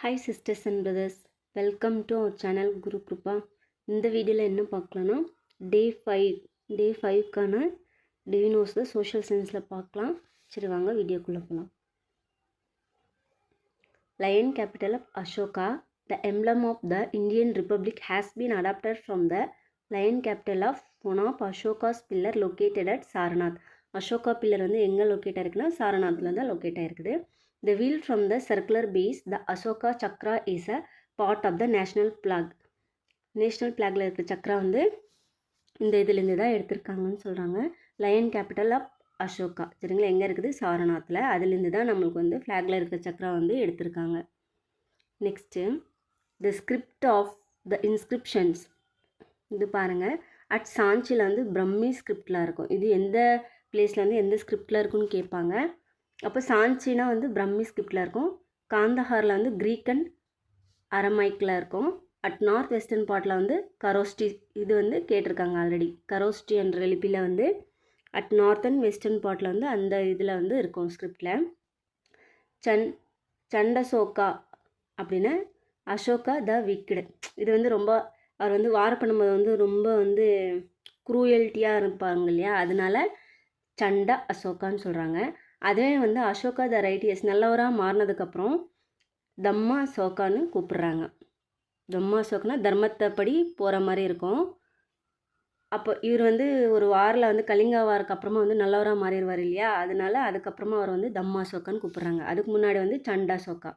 Hi sisters and brothers, welcome to our channel Guru Kripa. இந்த வீடியோவில் என்ன பார்க்கலான்னா டே ஃபைவ்க்கான டிவினோஸில் சோஷியல் சயின்ஸில் பார்க்கலாம். சரி வாங்க வீடியோக்குள்ளே போகலாம். Lion capital of Ashoka, the emblem of the Indian republic has been adopted from the lion capital of one of Ashoka's pillar located at Sarnath. Ashoka pillar வந்து எங்கே லொக்கேட் ஆயிருக்குன்னா சாரநாத்தில் தான் லொக்கேட் ஆயிருக்குது. The wheel from the circular base, the Ashoka Chakra is a part of the national flag. National ஃப்ளாகில் இருக்கிற சக்ரா வந்து இந்த இதுலேருந்து தான் எடுத்திருக்காங்கன்னு சொல்கிறாங்க. லயன் கேபிட்டல் ஆஃப் அசோகா, சரிங்களா, எங்கே இருக்குது? சாரநாத்தில். அதுலேருந்து தான் நம்மளுக்கு வந்து ஃப்ளாகில் இருக்கிற சக்ரா வந்து எடுத்திருக்காங்க. Next the script of the inscriptions. இது பாருங்கள், அட் சாஞ்சியில் வந்து பிரம்மி ஸ்கிரிப்டில் இருக்கும். இது எந்த பிளேஸில் வந்து எந்த ஸ்கிரிப்டில் இருக்குன்னு கேட்பாங்க. அப்போ சாஞ்சினா வந்து பிரம்மி ஸ்கிரிப்டில் இருக்கும். காந்தஹாரில் வந்து கிரீக் அண்ட் அரமைக்கில் இருக்கும். அட் நார்த் வெஸ்டர்ன் பார்ட்டில் வந்து கரோஸ்டி, இது வந்து கேட்டிருக்காங்க ஆல்ரெடி. கரோஸ்டி என்ற லிபியில் வந்து அட் நார்த் அண்ட் வெஸ்டர்ன் பார்ட்டில் வந்து அந்த இதில் வந்து இருக்கும் ஸ்கிரிப்டில். சண்டசோகா அப்படின்னு அசோகா த விக்கெடு. இது வந்து ரொம்ப அவர் வந்து வார் பண்ணும்போது வந்து ரொம்ப வந்து குரூயல்ட்டியாக இருப்பாங்க இல்லையா, அதனால சண்ட அசோகான்னு சொல்கிறாங்க. அதுவே வந்து அசோகா த ரைட்டியஸ் நல்லவராக மாறினதுக்கப்புறம் தம்மா அசோகான்னு கூப்பிட்றாங்க. தம்மா அசோகனா தர்மத்தை படி போகிற மாதிரி இருக்கும். அப்போ இவர் வந்து ஒரு வாரில் வந்து கலிங்கா வாருக்கு அப்புறமா வந்து நல்லவராக மாறிடுவார் இல்லையா, அதனால அதுக்கப்புறமா அவர் வந்து தம்மா அசோகான்னு கூப்பிட்றாங்க. அதுக்கு முன்னாடி வந்து Chanda Ashoka.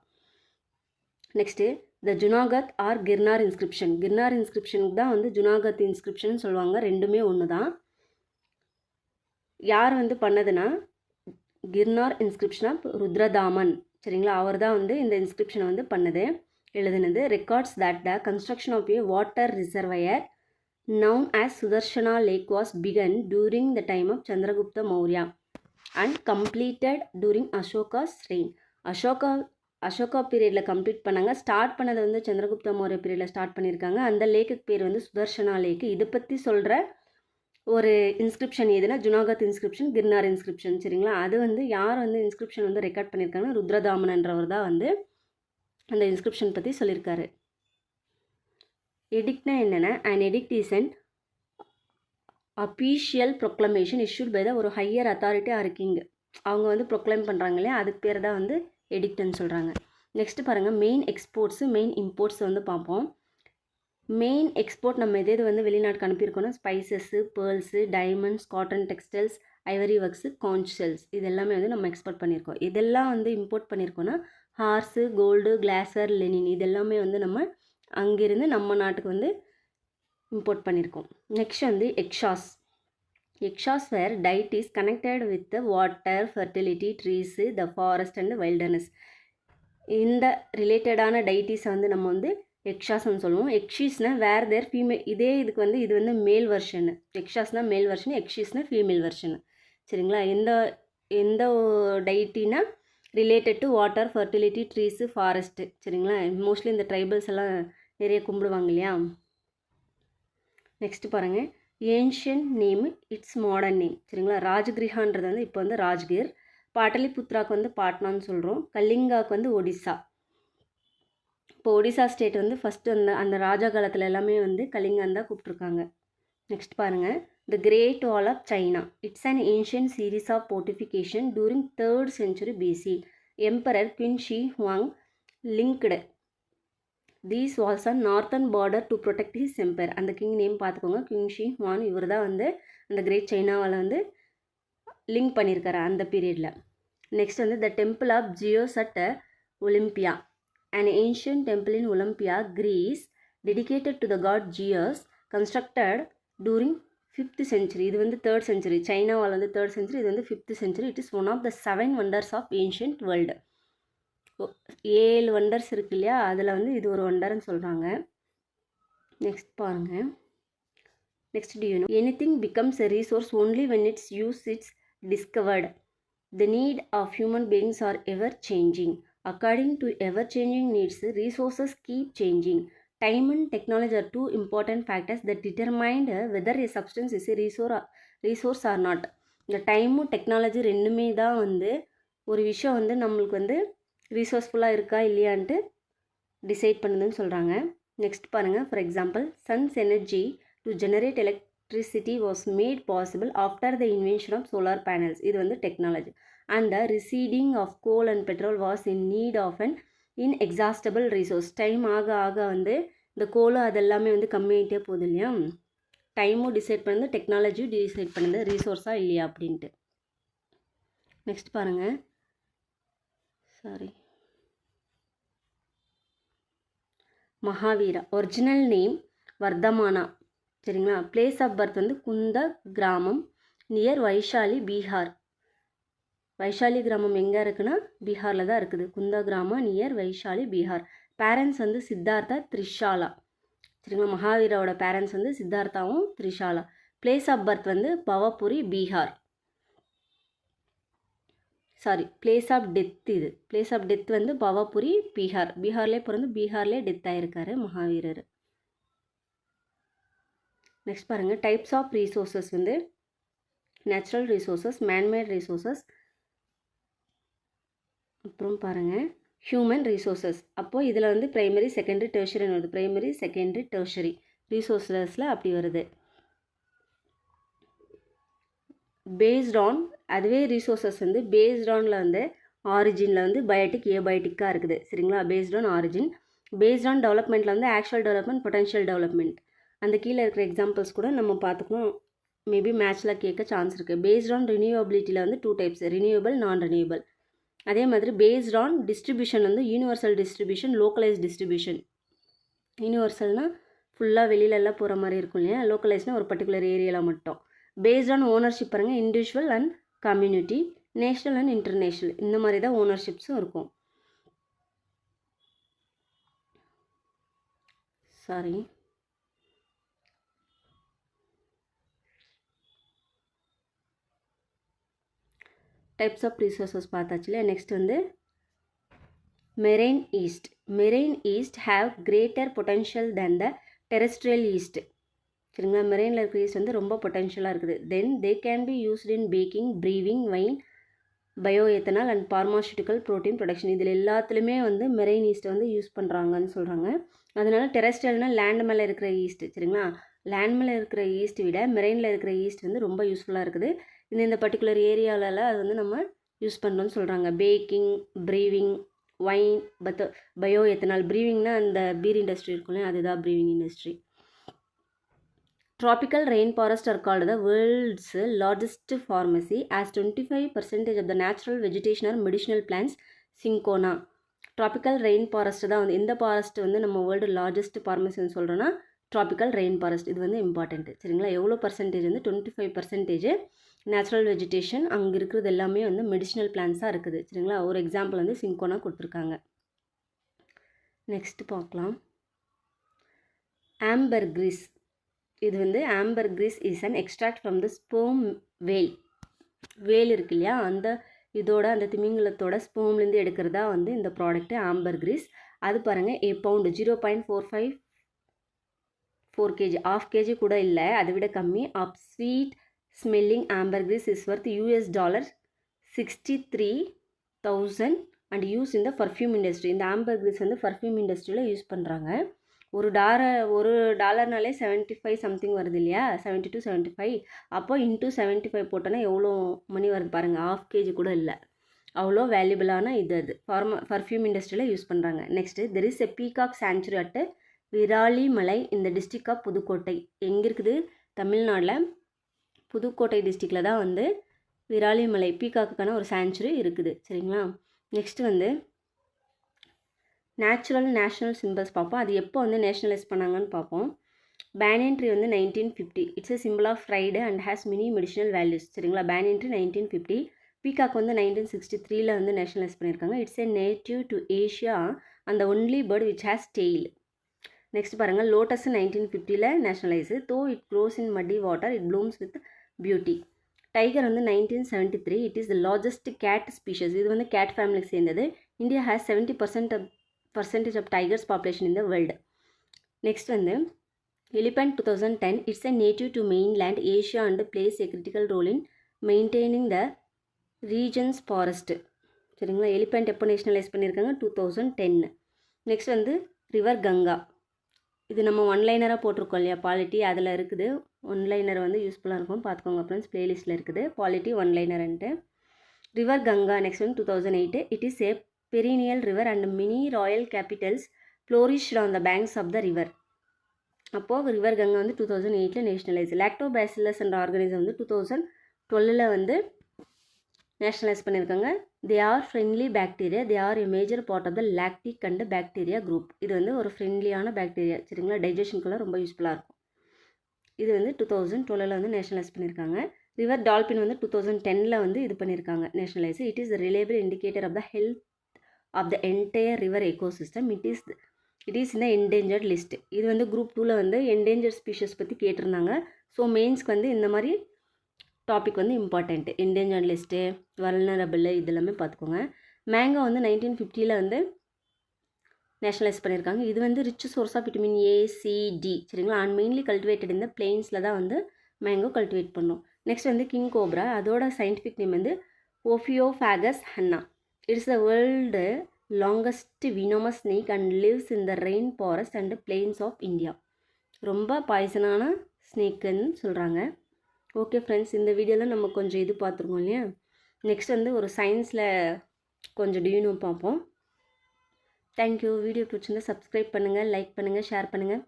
Next the Junagadh or Girnar inscription. Girnar இன்ஸ்கிரிப்ஷனுக்கு தான் வந்து ஜுனாகத் இன்ஸ்கிரிப்ஷன் சொல்லுவாங்க. ரெண்டுமே ஒன்று தான். யார் வந்து பண்ணதுன்னா கிர்னார் இன்ஸ்கிரிப்ஷன் ஆஃப் ருத்ரதாமன், சரிங்களா, அவர் தான் வந்து இந்த இன்ஸ்கிரிப்ஷனை வந்து எழுதுனது. Records that the construction of a water reservoir known as Sudarshana lake was begun during the time of Chandragupta Maurya and completed during Ashoka's reign. Ashoka பீரியடில் கம்ப்ளீட் பண்ணாங்க. ஸ்டார்ட் பண்ணது வந்து சந்திரகுப்த மௌர்ய பீரியடில் ஸ்டார்ட் பண்ணியிருக்காங்க. அந்த லேக்குக்கு பேர் வந்து சுதர்ஷனா லேக்கு. இதை பற்றி சொல்கிற ஒரு இன்ஸ்கிரிப்ஷன் எதுனா ஜுனாகத் இன்ஸ்கிரிப்ஷன், கிர்னார் இன்ஸ்கிரிப்ஷன், சரிங்களா. அது வந்து யார் வந்து இன்ஸ்கிரிப்ஷன் வந்து ரெக்கார்ட் பண்ணியிருக்காங்கன்னா ருத்ரதாமன்றவர் தான் வந்து அந்த இன்ஸ்கிரிப்ஷன் பற்றி சொல்லியிருக்காரு. எடிக்ட்னா என்னென்னா, and edict is an official proclamation issued by the ஒரு ஹையர் அத்தாரிட்டி ஆர் கிங். அவங்க வந்து ப்ரொக்ளைம் பண்ணுறாங்க இல்லையா, அதுக்கு பேர் தான் வந்து எடிக்ட்னு சொல்கிறாங்க. நெக்ஸ்ட்டு பாருங்கள், மெயின் எக்ஸ்போர்ட்ஸு மெயின் இம்போர்ட்ஸ் வந்து பார்ப்போம். மெயின் எக்ஸ்போர்ட் நம்ம எது வந்து வெளிநாட்டுக்கு அனுப்பியிருக்கோன்னா spices, pearls, diamonds, cotton textiles, ivory works, conch shells, இது எல்லாமே வந்து நம்ம எக்ஸ்போர்ட் பண்ணியிருக்கோம். இதெல்லாம் வந்து இம்போர்ட் பண்ணியிருக்கோன்னா ஹார்ஸு, கோல்டு, கிளாஸர், லெனின், இதெல்லாமே வந்து நம்ம அங்கேருந்து நம்ம நாட்டுக்கு வந்து இம்போர்ட் பண்ணியிருக்கோம். நெக்ஸ்ட் வந்து yakshas were deity is connected with the water, fertility, trees, the forest and wilderness. இந்த ரிலேட்டடான டைட்டிஸை வந்து நம்ம வந்து எக்ஷாஸ்ன்னு சொல்லுவோம். எக்ஷீஸ்னால் வேர் தேர் ஃபீமேல். இதே இதுக்கு வந்து இது வந்து மேல் வெர்ஷனு. எக்ஷாஸ்னால் மேல் வெர்ஷன், எக்ஷீஸ்னால் ஃபீமேல் வெர்ஷனு, சரிங்களா. எந்த டைட்டினா related to water, fertility, trees, forest, சரிங்களா. மோஸ்ட்லி இந்த ட்ரைபல்ஸ் எல்லாம் நிறைய கும்பிடுவாங்க இல்லையா. நெக்ஸ்ட்டு பாருங்கள், ancient name its modern name, சரிங்களா. ராஜகிரிஹான்றது வந்து இப்போ வந்து ராஜ்கிர். பாட்டலிபுத்ராக்கு வந்து பாட்னான்னு சொல்கிறோம். கலிங்காவுக்கு வந்து ஒடிசா. இப்போ ஒடிசா ஸ்டேட் வந்து ஃபஸ்ட்டு அந்த ராஜா காலத்தில் எல்லாமே வந்து கலிங்கான் தான் கூப்பிட்ருக்காங்க. நெக்ஸ்ட் பாருங்கள், the great wall of China. It's an ancient series of fortification during 3rd century BC. Emperor Qin Shi Huang linked these walls on northern border to protect his empire. அந்த king name பார்த்துக்கோங்க, Qin Shi Huang. இவர் தான் வந்து அந்த great சைனாவால் வந்து link பண்ணியிருக்காரு அந்த பீரியடில். நெக்ஸ்ட் வந்து the temple of Zeus at Olympia, an ancient temple in Olympia, Greece, dedicated to the god Zeus, constructed during 5th century. இது வந்து 3rd century. சைனாவால் வந்து 3rd century, இது வந்து 5th century. It is one of the 7 wonders of ancient world. 7 wonders இருக்கு இல்லையா, அதில் வந்து இது ஒரு வண்டர்னு சொல்கிறாங்க. நெக்ஸ்ட் பாருங்கள், next do you know anything becomes a resource only when its use is discovered. The need of human beings are ever changing. According to ever-changing needs, resources keep changing. Time and technology are two important factors that determine whether a substance is a resource or not. இந்த டைமும் technology ரெண்டுமே தான் வந்து ஒரு விஷயம் வந்து நம்மளுக்கு வந்து ரிசோர்ஸ்ஃபுல்லாக இருக்கா இல்லையான்ட்டு டிசைட் பண்ணுதுன்னு சொல்கிறாங்க. நெக்ஸ்ட் பாருங்கள், for example sun's energy to generate electricity was made possible after the invention of solar panels. இது வந்து technology. And the receding of coal and petrol was in need of an inexhaustible resource. Time ஆக ஆக வந்து இந்த கோல் அதெல்லாமே வந்து கம்மியாகிட்டே போகுது இல்லையா. டைமும் டிசைட் பண்ணுது, டெக்னாலஜியும் டிசைட் பண்ணுது ரிசோர்ஸாக இல்லையா அப்படின்ட்டு. நெக்ஸ்ட் பாருங்கள், மகாவீரா. Original name வர்தமானா. சரிங்களா. பிளேஸ் ஆஃப் பர்த் வந்து குந்த கிராமம் நியர் வைஷாலி, பீகார். வைஷாலி கிராமம் எங்கே இருக்குன்னா பீகாரில் தான் இருக்குது. குந்த கிராமம் நியர் வைஷாலி, பீகார். பேரண்ட்ஸ் வந்து சித்தார்த்தா, த்ரிஷாலா. சரிங்களா. மகாவீராவோட பேரண்ட்ஸ் வந்து சித்தார்த்தாவும் த்ரிஷாலா. பிளேஸ் ஆஃப் பர்த் வந்து Pavapuri, Bihar. Place of death. இது பிளேஸ் ஆஃப் டெத் வந்து பவபுரி, பீகார். பீகார்லேயே பிறந்து பீகார்லேயே டெத் ஆகிருக்காரு மகாவீரர். நெக்ஸ்ட் பாருங்கள், டைப்ஸ் ஆஃப் ரிசோர்ஸஸ் வந்து நேச்சுரல் ரிசோர்ஸஸ், மேன்மேட் ரிசோர்ஸஸ், அப்புறம் பாருங்கள் ஹியூமன் ரிசோர்ஸஸ். அப்போது இதில் வந்து ப்ரைமரி, செகண்டரி, டெர்ஷரின்னு வருது. ப்ரைமரி, செகண்டரி, டெர்ஷரி ரிசோர்ஸஸில் அப்படி வருது. பேஸ்ட் ஆன், அதுவே ரிசோர்ஸஸ் வந்து பேஸ்ட் ஆனில் வந்து ஆரிஜினில் வந்து பயோட்டிக், ஏபயோட்டிக்காக இருக்குது. சரிங்களா. Based on origin. Based on டெவலப்மெண்ட்டில் வந்து ஆக்சுவல் டெவலப்மெண்ட், பொட்டன்ஷியல் டெவலப்மெண்ட். அந்த கீழே இருக்கிற எக்ஸாம்பிள்ஸ் கூட நம்ம பார்த்துக்கணும். மேபி மேட்ச்சில் கேட்க சான்ஸ் இருக்குது. பேஸ்ட் ஆன் ரினியூவபிலிட்டியில் வந்து 2 டைப்ஸ், ரினியூவபிள், நான் ரினியூவபிள். அதே மாதிரி பேஸ்ட் ஆன் டிஸ்ட்ரிபியூஷன் வந்து யூனிவர்சல் டிஸ்ட்ரிபியூஷன், லோக்கலைஸ் டிஸ்ட்ரிபியூஷன். யூனிவர்சல்னால் ஃபுல்லாக வெளியிலலாம் போகிற மாதிரி இருக்கும் இல்லையா. லோக்கலைஸ்னால் ஒரு பர்டிகுலர் ஏரியாவில் மட்டும். பேஸ்ட் ஆன் ஓனர்ஷிப் பாருங்கள், individual and community, national and international. இந்த மாதிரி தான் ஓனர்ஷிப்ஸும் இருக்கும். டைப்ஸ் ஆஃப் ரிசோர்ஸஸ் பார்த்தாச்சுல. நெக்ஸ்ட் வந்து marine yeast. Marine yeast have greater potential than the terrestrial yeast. சரிங்களா. மெரைனில் இருக்கிற ஈஸ்ட் வந்து ரொம்ப பொட்டன்ஷியலாக இருக்குது. Then they can be used in baking, brewing, wine, bio ethanol and pharmaceutical protein production. இதில் எல்லாத்துலேயுமே வந்து மெரைன் ஈஸ்ட்டை வந்து யூஸ் பண்ணுறாங்கன்னு சொல்கிறாங்க. அதனால் டெரெஸ்ட்ரியல்னால் லேண்ட் மேலே இருக்கிற ஈஸ்ட். சரிங்களா. லேண்ட் மேலே இருக்கிற ஈஸ்ட் விட மெரைனில் இருக்கிற ஈஸ்ட் வந்து ரொம்ப யூஸ்ஃபுல்லாக இருக்குது. இந்த பர்டிகுலர் ஏரியாவிலலாம் அது வந்து நம்ம யூஸ் பண்ணுறோன்னு சொல்கிறாங்க. Baking, brewing, wine, bio ethanol. ப்ரீவிங்னா அந்த பீர் இண்டஸ்ட்ரி இருக்கும் இல்லையா, அதுதான் brewing industry. Tropical rainforests are called the world's largest pharmacy as 25% of the natural vegetation are medicinal plants. Cinchona. Tropical rainforest தான் வந்து இந்த ஃபாரஸ்ட் வந்து நம்ம வேர்ல்டு லார்ஜஸ்ட் ஃபார்மசின்னு சொல்கிறோன்னா ட்ராபிக்கல் ரெயின் ஃபாரஸ்ட். இது வந்து இம்பார்ட்டன்ட். சரிங்களா. எவ்வளோ பர்சன்டேஜ் வந்து 25% நேச்சுரல் வெஜிடேஷன், அங்கே இருக்கிறது எல்லாமே வந்து மெடிசினல் பிளான்ஸாக இருக்குது. சரிங்களா. ஒரு எக்ஸாம்பிள் வந்து சிங்கோனா கொடுத்துருக்காங்க. நெக்ஸ்ட் பார்க்கலாம், ஆம்பர்கிரிஸ். இது வந்து ambergris is an extract from the sperm whale. Whale இருக்கு இல்லையா, அந்த இதோட அந்த திமிங்கலத்தோட ஸ்பெர்ம்லேருந்து எடுக்கிறதா வந்து இந்த ப்ராடக்ட்டு ஆம்பர்கிரிஸ். அது பாருங்கள், a pound 0.454 kg, 1/2 kg கூட இல்லை, அதை விட கம்மி. Of sweet smelling ambergris is worth $63,000 and use இந்த பர்ஃப்யூம் இண்டஸ்ட்ரி. இந்த ஆம்பர்கிரிஸ் வந்து பர்ஃப்யூம் இண்டஸ்ட்ரியில் யூஸ் பண்ணுறாங்க. ஒரு டாலர்னாலே 75 சம்திங் வருது இல்லையா, 72, 75. அப்போ இன்ட்டு 75 போட்டோன்னா எவ்வளோ மணி வருது பாருங்கள். 1/2 kg கூட இல்லை, அவ்வளோ வேல்யூபிளான இது. அது பர்ஃப்யூம் இண்டஸ்ட்ரியில் யூஸ் பண்ணுறாங்க. Next, there is a peacock sanctuary at Viralimalai இந்த டிஸ்ட்ரிக்ட் ஆஃப் புதுக்கோட்டை. எங்கே இருக்குது? தமிழ்நாட்டில் புதுக்கோட்டை டிஸ்ட்ரிக்டில் தான் வந்து விராலிமலை பீகாக்குக்கான ஒரு சாங்சுரி இருக்குது. சரிங்களா. நெக்ஸ்ட்டு வந்து நேஷ்னல் சிம்பிள்ஸ் பார்ப்போம். அது எப்போ வந்து நேஷ்னலைஸ் பண்ணாங்கன்னு பார்ப்போம். பேனியன் ட்ரீ வந்து 1950. It's a symbol of fried and has many medicinal values. சரிங்களா. Banyan tree 1950. பீகாக் வந்து 1963 வந்து நேஷ்னலைஸ் பண்ணியிருக்காங்க. It's a native to Asia and the only bird which has tail. Next பாருங்கள், lotus 1950 nationalise. Though it grows in muddy water, it blooms with beauty. Tiger வந்து 1973. It is the largest cat species. இது வந்து cat ஃபேமிலிக்கு சேர்ந்தது. India has 70% of tigers population in the world. Next வந்து elephant 2010. It's a native to mainland Asia and plays a critical role in maintaining the region's forest. சரிங்களா. Elephant எப்போ nationalise பண்ணியிருக்காங்க? 2010. Next வந்து river Ganga. இது நம்ம ஒன்லைனராக போட்டிருக்கோம் இல்லையா, பாலிட்டி அதில் இருக்குது. ஒன்லைனர் வந்து யூஸ்ஃபுல்லாக இருக்கும், பார்த்துக்கோங்க ஃப்ரெண்ட்ஸ். ப்ளேலிஸ்ட்டில் இருக்குது பாலிட்டி ஒன்லைனர்ன்ட்டு. ரிவர் கங்கா நெக்ஸ்ட் வந்து 2008. It is a perennial river and many royal capitals flourished on the banks of the river. அப்போது ரிவர் கங்கா வந்து 2008 நேஷனலைஸ். லாக்டோபாசிலஸ் என்ற ஆர்கனைசம் வந்து 2012 வந்து நேஷனலைஸ் பண்ணியிருக்காங்க. They are friendly bacteria. They are a major part of the lactic and bacteria group. இது வந்து ஒரு ஃப்ரெண்ட்லியான bacteria, சரிங்களா. டைஜஷனுக்குலாம் ரொம்ப யூஸ்ஃபுல்லாக இருக்கும். இது வந்து 2012 வந்து நேஷனலைஸ் பண்ணியிருக்காங்க. ரிவர் டால்பின் வந்து 2010 வந்து இது பண்ணியிருக்காங்க nationalise. It is reliable indicator of the health of the entire river ecosystem. It is இந்த என்டேஞ்சர்ட் லிஸ்ட். இது வந்து குரூப் 2 வந்து என்டேஞ்சர்ட் ஸ்பீஷஸ் பற்றி கேட்டிருந்தாங்க. ஸோ மெயின்ஸ்க்கு வந்து இந்த மாதிரி டாபிக் வந்து இம்பார்ட்டண்ட்டு. என்டேஞ்சர்ட் லிஸ்ட்டு, வல்னரபிள், இதெல்லாமே பார்த்துக்கோங்க. மேங்கோ வந்து 1950 வந்து நேஷனலைஸ் பண்ணியிருக்காங்க. இது வந்து rich source of vitamin A, C, D, சரிங்களா. அண்ட் மெயின்லி கல்டிவேட்டட் இந்த பிளெயின்ஸில் தான் வந்து மேங்கோ கல்டிவேட் பண்ணோம். நெக்ஸ்ட் வந்து கிங் கோப்ரா. அதோட சயின்டிஃபிக் நேம் வந்து Ophiophagus hannah. It's the world longest venomous snake and lives in the rain forest and plains of India. ரொம்ப பாய்சனான ஸ்னேக்குன்னு சொல்கிறாங்க. ஓகே ஃப்ரெண்ட்ஸ், இந்த வீடியோவில் நம்ம கொஞ்சம் இது பார்த்துருக்கோம் இல்லையா. நெக்ஸ்ட் வந்து ஒரு சயின்ஸில் கொஞ்சம் டியூனோ பார்ப்போம். தேங்க்யூ. வீடியோ பிடிச்சிருந்தா சப்ஸ்கிரைப் பண்ணுங்கள், லைக் பண்ணுங்கள், ஷேர் பண்ணுங்கள்.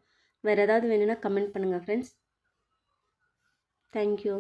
வேறு ஏதாவது வேணும்னா கமெண்ட் பண்ணுங்கள் ஃப்ரெண்ட்ஸ். தேங்க்யூ.